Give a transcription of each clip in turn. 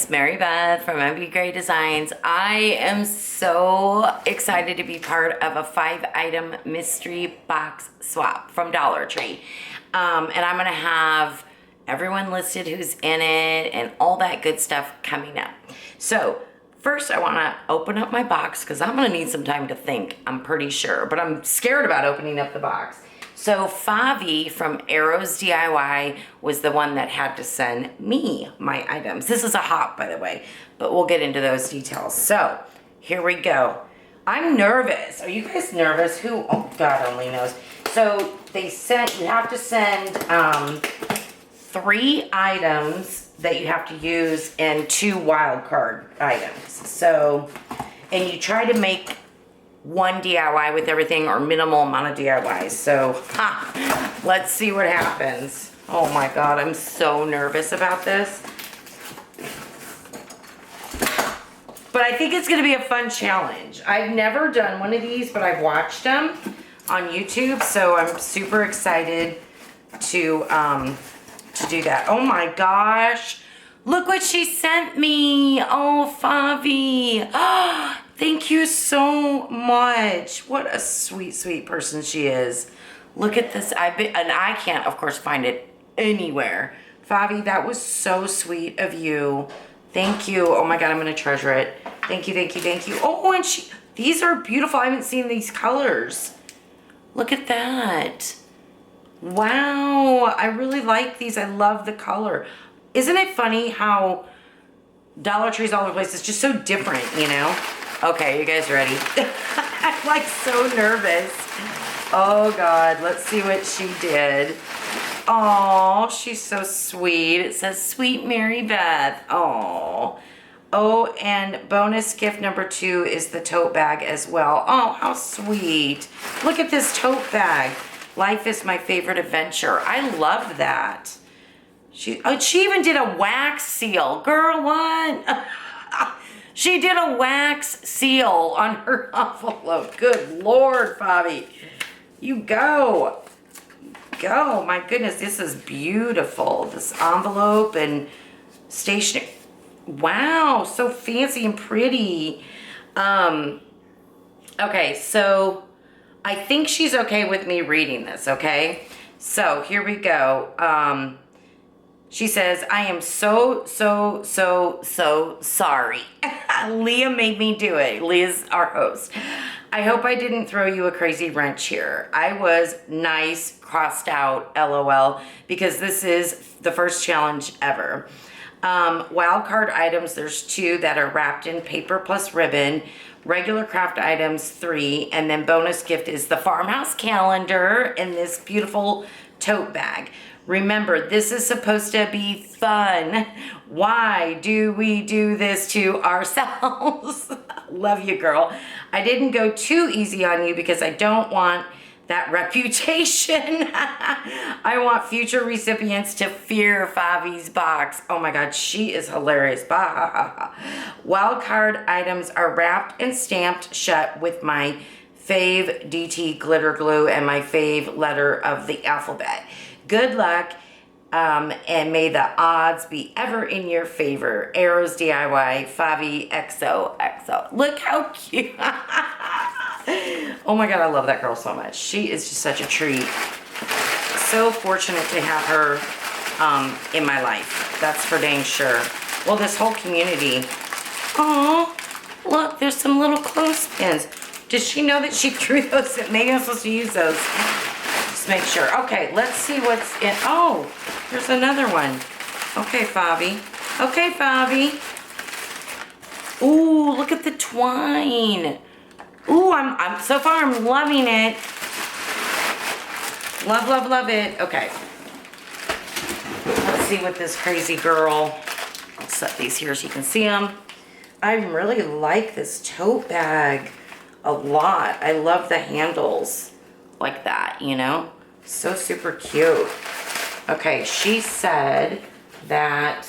it's Mary Beth from MBGray Designs. I am so excited to be part of a 5-item mystery box swap from Dollar Tree. And I'm gonna have everyone listed who's in it and all that good stuff coming up. So first I wanna open up my box because I'm gonna need some time to think, I'm pretty sure, but I'm scared about opening up the box. So Favi from Arrows DIY was the one that had to send me my items. This is a hop, by the way, but we'll get into those details. So here we go. I'm nervous. Are you guys nervous? Oh God only knows. So they sent, you have to send 3 items that you have to use and 2 wild card items. So, and you try to make 1 DIY with everything or minimal amount of DIYs. So, let's see what happens. Oh my God, I'm so nervous about this. But I think it's gonna be a fun challenge. I've never done one of these, but I've watched them on YouTube, so I'm super excited to do that. Oh my gosh, look what she sent me. Oh, Favi. Thank you so much. What a sweet, sweet person she is. Look at this. And I can't, of course, find it anywhere. Favi, that was so sweet of you. Thank you. Oh my God, I'm gonna treasure it. Thank you, thank you, thank you. Oh, and these are beautiful. I haven't seen these colors. Look at that. Wow, I really like these. I love the color. Isn't it funny how Dollar Tree's all over the place? It's just so different, you know? Okay, you guys ready? I'm like so nervous. Oh God, let's see what she did. Oh, she's so sweet. It says, Sweet Mary Beth. Oh. Oh, and bonus gift number 2 is the tote bag as well. Oh, how sweet. Look at this tote bag. Life is my favorite adventure. I love that. She even did a wax seal. Girl, what? She did a wax seal on her envelope. Good Lord, Favi. You go. Go. My goodness, this is beautiful. This envelope and stationery. Wow, so fancy and pretty. Okay, so I think she's okay with me reading this, okay? So here we go. She says, I am so sorry. Leah made me do it. Leah's our host. I hope I didn't throw you a crazy wrench here. I was nice, crossed out, LOL, because this is the first challenge ever. Wild card items, there's 2 that are wrapped in paper plus ribbon. Regular craft items, 3. And then bonus gift is the farmhouse calendar in this beautiful tote bag. Remember, this is supposed to be fun. Why do we do this to ourselves? Love you, girl. I didn't go too easy on you because I don't want that reputation. I want future recipients to fear Favi's box. Oh my God, she is hilarious. Wild card items are wrapped and stamped shut with my fave DT glitter glue and my fave letter of the alphabet. Good luck, and may the odds be ever in your favor. Arrows DIY, Favi XOXO. Look how cute. Oh my God, I love that girl so much. She is just such a treat. So fortunate to have her in my life. That's for dang sure. Well, this whole community. Oh, look, there's some little clothespins. Did she know that she threw those? Maybe I'm supposed to use those. Just make sure. Okay, let's see what's in. Oh, there's another one. Okay, Favi. Okay, Favi. Ooh, look at the twine. Ooh, I'm so far I'm loving it. Love, love, love it. Okay. Let's see what this crazy girl. I'll set these here so you can see them. I really like this tote bag a lot. I love the handles like that, you know? So super cute. Okay, she said that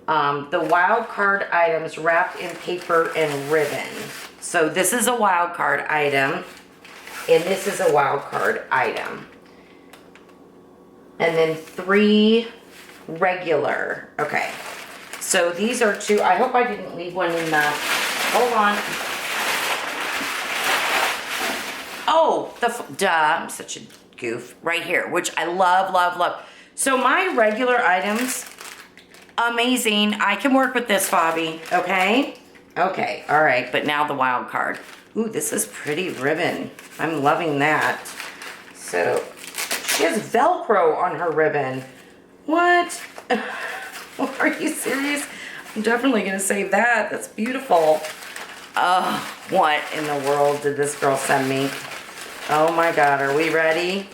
the wild card items wrapped in paper and ribbon. So this is a wild card item, and this is a wild card item. And then 3 regular. Okay, So these are two. I hope I didn't leave one in the, hold on. Oh, duh, I'm such a goof. Right here, which I love, love, love. So my regular items, amazing. I can work with this, Favi, okay? Okay, all right, but now the wild card. Ooh, this is pretty ribbon. I'm loving that. So, she has Velcro on her ribbon. What? Are you serious? I'm definitely gonna save that. That's beautiful. Oh, what in the world did this girl send me? Oh my God, are we ready?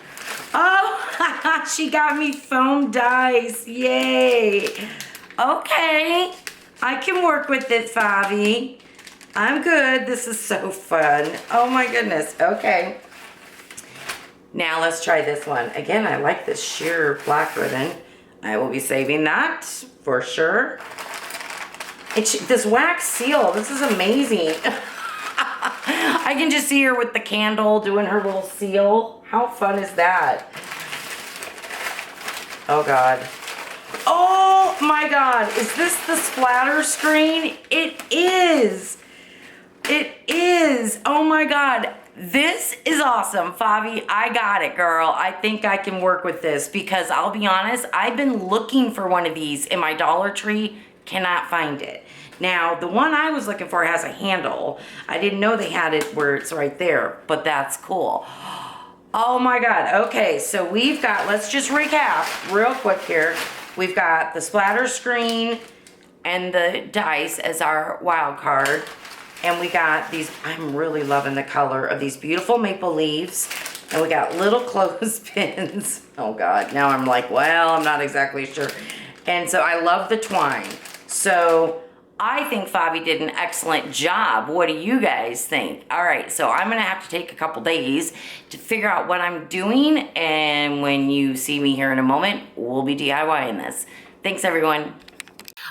Oh, she got me foam dice. Yay. Okay, I can work with it, Favi. I'm good. This is so fun. Oh my goodness. Okay. Now let's try this one. Again, I like this sheer black ribbon. I will be saving that for sure. This wax seal, this is amazing. I can just see her with the candle doing her little seal. How fun is that? Oh God. Oh my God, is this the splatter screen? It is. It is. Oh my God. This is awesome. Favi, I got it, girl. I think I can work with this because I'll be honest, I've been looking for one of these in my Dollar Tree, cannot find it. Now, the one I was looking for has a handle. I didn't know they had it where it's right there, but that's cool. Oh my God. Okay, so we've got, let's just recap real quick here. We've got the splatter screen and the dice as our wild card. And we got these, I'm really loving the color of these beautiful maple leaves. And we got little clothespins. Oh God, now I'm like, well, I'm not exactly sure. And so I love the twine. So I think Favi did an excellent job. What do you guys think? All right, so I'm gonna have to take a couple days to figure out what I'm doing. And when you see me here in a moment, we'll be DIYing this. Thanks, everyone.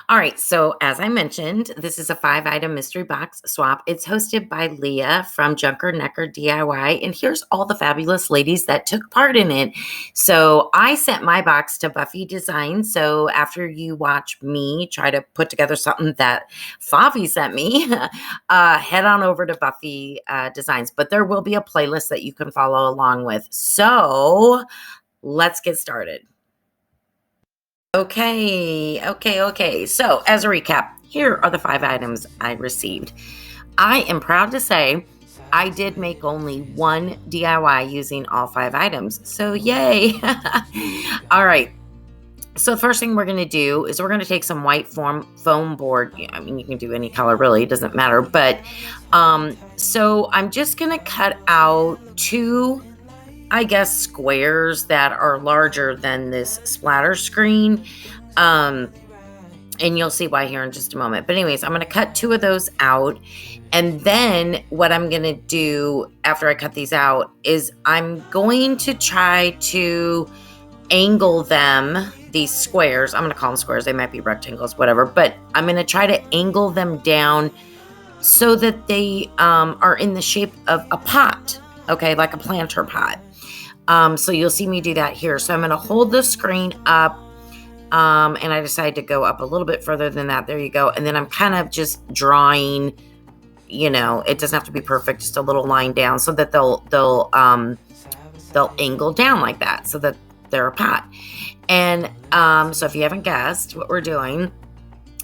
All right, so as I mentioned, this is a 5-item mystery box swap. It's hosted by Leah from Junkernecker DIY, and here's all the fabulous ladies that took part in it. So I sent my box to Buffie Designs, so after you watch me try to put together something that Favi sent me, head on over to Buffie Designs, but there will be a playlist that you can follow along with. So let's get started. Okay. So as a recap, here are the 5 items I received. I am proud to say I did make only one DIY using all 5 items. So yay. All right. So the first thing we're going to do is we're going to take some white foam board. I mean, you can do any color really, it doesn't matter. But so I'm just going to cut out 2, I guess, squares that are larger than this splatter screen. And you'll see why here in just a moment. But anyways, I'm going to cut 2 of those out. And then what I'm going to do after I cut these out is I'm going to try to angle them, these squares. I'm going to call them squares. They might be rectangles, whatever. But I'm going to try to angle them down so that they are in the shape of a pot. Okay, like a planter pot. So you'll see me do that here. So I'm going to hold the screen up, and I decided to go up a little bit further than that. There you go. And then I'm kind of just drawing, it doesn't have to be perfect, just a little line down so that they'll angle down like that so that they're a pot. And so if you haven't guessed, what we're doing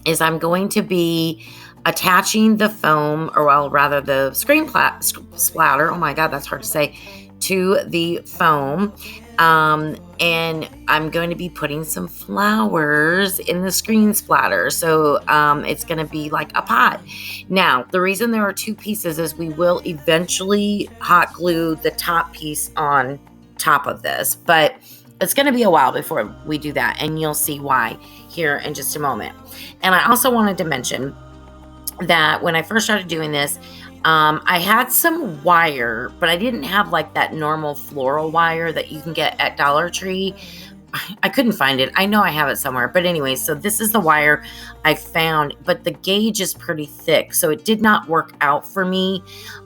is I'm going to be attaching the foam, or well, rather the screen splatter. Oh my God, that's hard to say. To the foam, and I'm going to be putting some flowers in the screen splatter, so it's going to be like a pot. Now, the reason there are 2 pieces is we will eventually hot glue the top piece on top of this, but it's going to be a while before we do that, and you'll see why here in just a moment. And I also wanted to mention that when I first started doing this, I had some wire, but I didn't have like that normal floral wire that you can get at Dollar Tree. I couldn't find it. I know I have it somewhere. But anyway, so this is the wire I found, but the gauge is pretty thick. So it did not work out for me.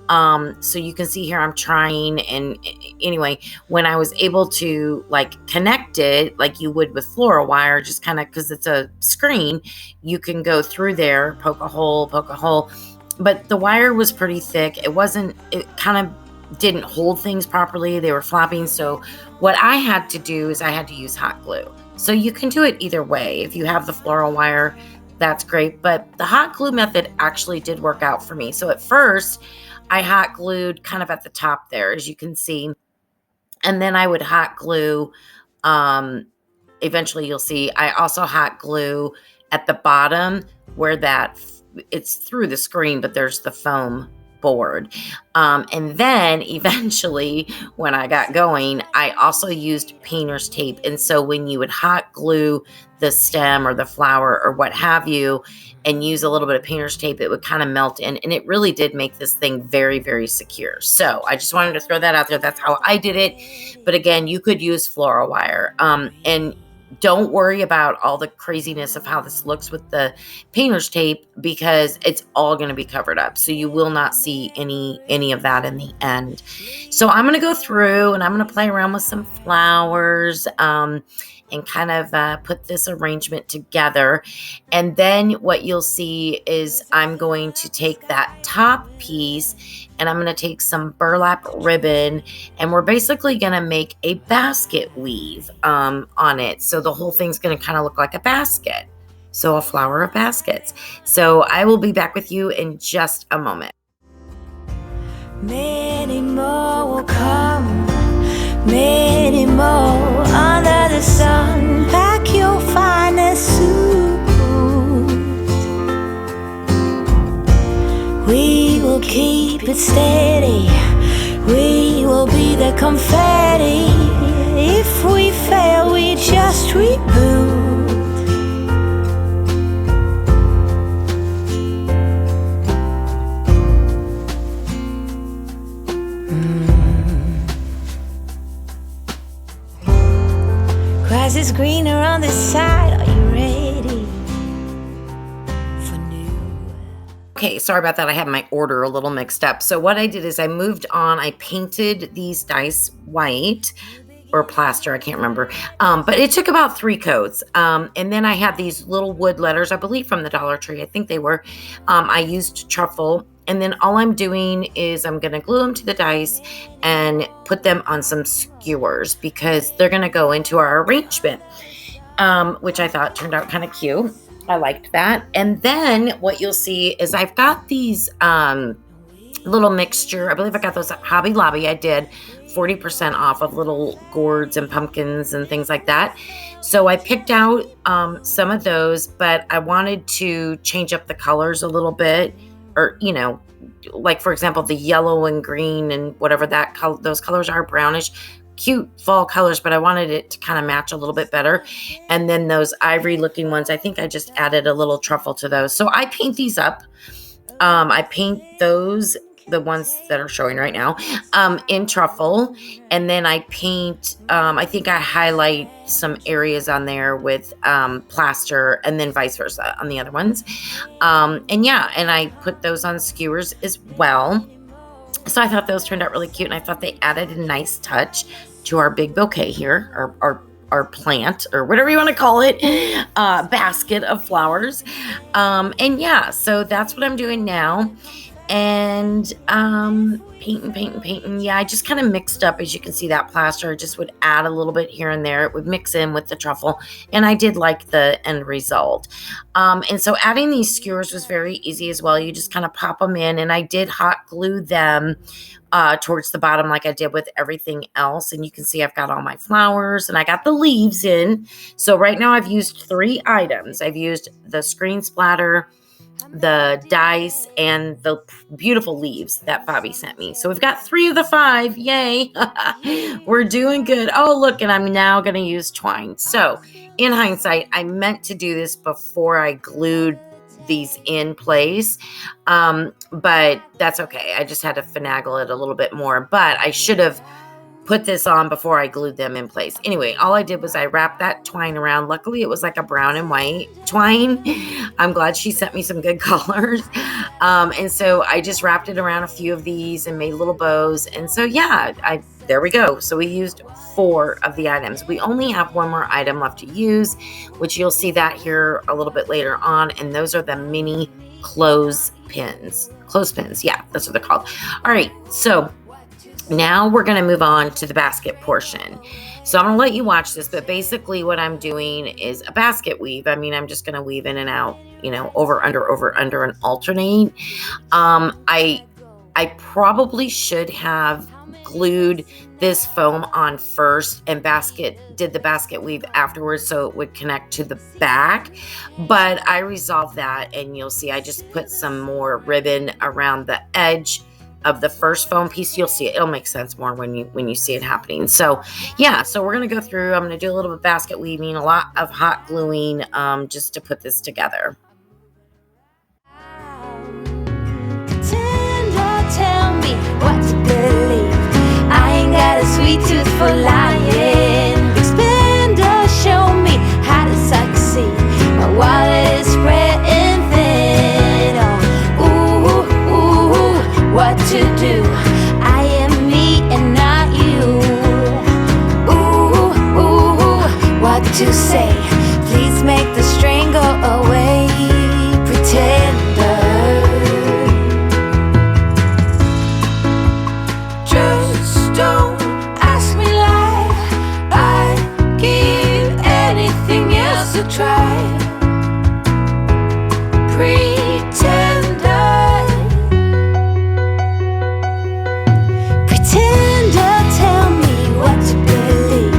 So you can see here I'm trying. And anyway, when I was able to like connect it like you would with floral wire, just kind of because it's a screen, you can go through there, poke a hole. But the wire was pretty thick. It kind of didn't hold things properly. They were flopping. So what I had to do is I had to use hot glue. So you can do it either way. If you have the floral wire, that's great. But the hot glue method actually did work out for me. So at first, I hot glued kind of at the top there, as you can see. And then I would hot glue. Eventually, you'll see I also hot glue at the bottom where it's through the screen, but there's the foam board. And then eventually when I got going, I also used painter's tape. And so when you would hot glue the stem or the flower or what have you, and use a little bit of painter's tape, it would kind of melt in. And it really did make this thing very, very secure. So I just wanted to throw that out there. That's how I did it. But again, you could use floral wire. And don't worry about all the craziness of how this looks with the painter's tape because it's all going to be covered up. So you will not see any of that in the end. So I'm going to go through and I'm going to play around with some flowers and kind of put this arrangement together. And then what you'll see is I'm going to take that top piece and I'm going to take some burlap ribbon and we're basically going to make a basket weave on it. So the whole thing's going to kind of look like a basket. So a flower of baskets. So I will be back with you in just a moment. Many more will come, many more under the sun. Pack your finest suit. We will keep it steady. We will be the confetti. If we fail, we just reboot. Grass is greener on this side. Are you ready for new? Okay, sorry about that. I had my order a little mixed up. So what I did is I moved on. I painted these dice white or plaster. I can't remember. But it took about 3 coats. And then I had these little wood letters, I believe from the Dollar Tree. I think they were. I used truffle. And then all I'm doing is I'm going to glue them to the dice and put them on some skewers because they're going to go into our arrangement, which I thought turned out kind of cute. I liked that. And then what you'll see is I've got these little mixture. I believe I got those at Hobby Lobby. I did 40% off of little gourds and pumpkins and things like that. So I picked out some of those, but I wanted to change up the colors a little bit. Or, you know, like, for example, the yellow and green and whatever those colors are, brownish, cute fall colors, but I wanted it to kind of match a little bit better. And then those ivory looking ones, I think I just added a little truffle to those. So I paint these up. I paint those, the ones that are showing right now, in truffle. And then I paint, I think I highlight some areas on there with plaster and then vice versa on the other ones. And I put those on skewers as well. So I thought those turned out really cute. And I thought they added a nice touch to our big bouquet here, our plant or whatever you want to call it, basket of flowers. So that's what I'm doing now. And painting. Yeah, I just kind of mixed up, as you can see, that plaster. I just would add a little bit here and there. It would mix in with the truffle, and I did like the end result. And so adding these skewers was very easy as well. You just kind of pop them in, and I did hot glue them towards the bottom like I did with everything else. And you can see I've got all my flowers, and I got the leaves in. So right now I've used 3 items. I've used the screen splatter, the dice, and the beautiful leaves that Favi sent me. So we've got 3 of the 5. Yay. We're doing good. Oh, look, and I'm now going to use twine. So in hindsight, I meant to do this before I glued these in place. But that's okay. I just had to finagle it a little bit more, but I should have put this on before I glued them in place. Anyway, all I did was I wrapped that twine around. Luckily, it was like a brown and white twine. I'm glad she sent me some good colors. And so I just wrapped it around a few of these and made little bows. And so, yeah, there we go. So we used 4 of the items. We only have one more item left to use, which you'll see that here a little bit later on. And those are the mini clothespins. Clothespins. Yeah, that's what they're called. All right. So now we're going to move on to the basket portion. So I'm going to let you watch this, but basically what I'm doing is a basket weave. I mean, I'm just going to weave in and out, over, under, and alternate. I probably should have glued this foam on first and did the basket weave afterwards so it would connect to the back, but I resolved that, and you'll see I just put some more ribbon around the edge of the first foam piece. You'll see it'll make sense more when you see it happening. So yeah, so we're going to go through. I'm going to do a little bit of basket weaving, a lot of hot gluing, just to put this together. Tell me what to believe. I ain't got a sweet tooth for lying. Expander, show me how to succeed. My wallet is spreading thin. Oh, ooh, what to do? I am me and not you. Ooh, what to say? Please make the string go away. Pretender. Don't ask me why. I'd give anything else a try. Pretender, tell me what to believe.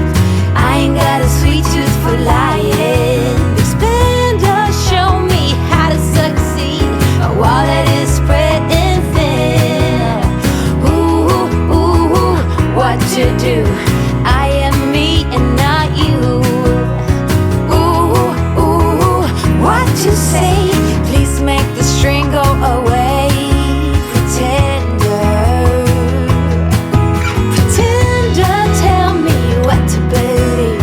I ain't got a sweet tooth for lying. Expander, show me how to succeed. My wallet is spreading thin. What to do? I am me and not you. Ooh, what to say? Please make the string go away. Pretender, tell me what to believe.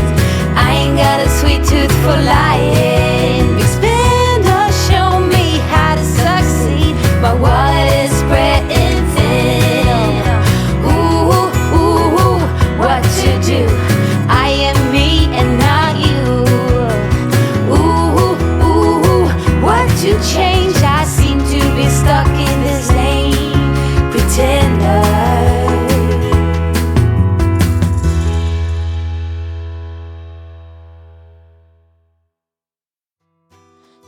I ain't got a sweet tooth for lying. Expander, show me how to succeed. My wallet is spreading thin. What to do? I am me and not you. What to change? I seem to be stuck in this lane. Pretender.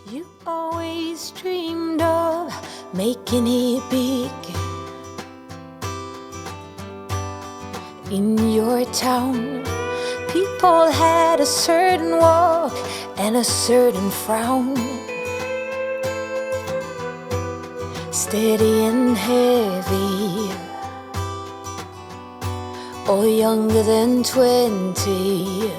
You always dreamed of making it big in your town. People had a certain walk and a certain frown. Steady and heavy, or younger than 20.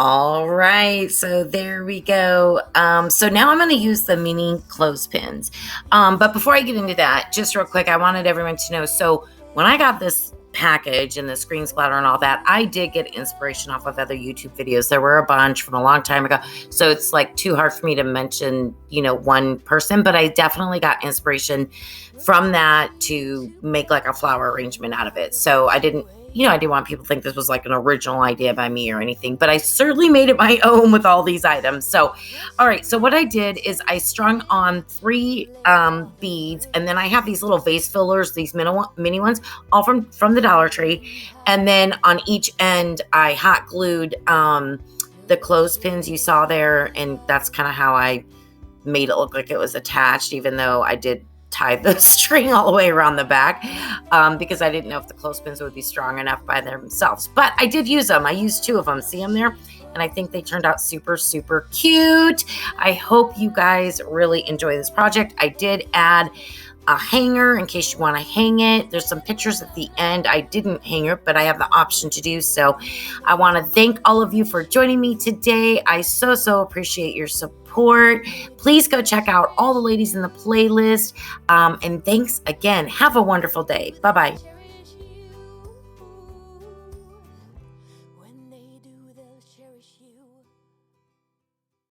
All right, so there we go. So now I'm going to use the mini clothespins. But before I get into that, just real quick, I wanted everyone to know. So when I got this package and the screen splatter and all that, I did get inspiration off of other YouTube videos. There were a bunch from a long time ago. So it's like too hard for me to mention, one person, but I definitely got inspiration from that to make like a flower arrangement out of it. So I didn't want people to think this was like an original idea by me or anything, but I certainly made it my own with all these items. So, all right. So what I did is I strung on 3 beads, and then I have these little vase fillers, these mini ones, all from the Dollar Tree. And then on each end, I hot glued the clothespins you saw there, and that's kind of how I made it look like it was attached, even though I did tie the string all the way around the back, because I didn't know if the clothespins would be strong enough by themselves. But I did use them. I used 2 of them. See them there? And I think they turned out super, super cute. I hope you guys really enjoy this project. I did add a hanger in case you want to hang it. There's some pictures at the end. I didn't hang it, but I have the option to do so. I want to thank all of you for joining me today. I so appreciate your support. Please go check out all the ladies in the playlist. And thanks again. Have a wonderful day. Bye-bye. When they do, they'll cherish you.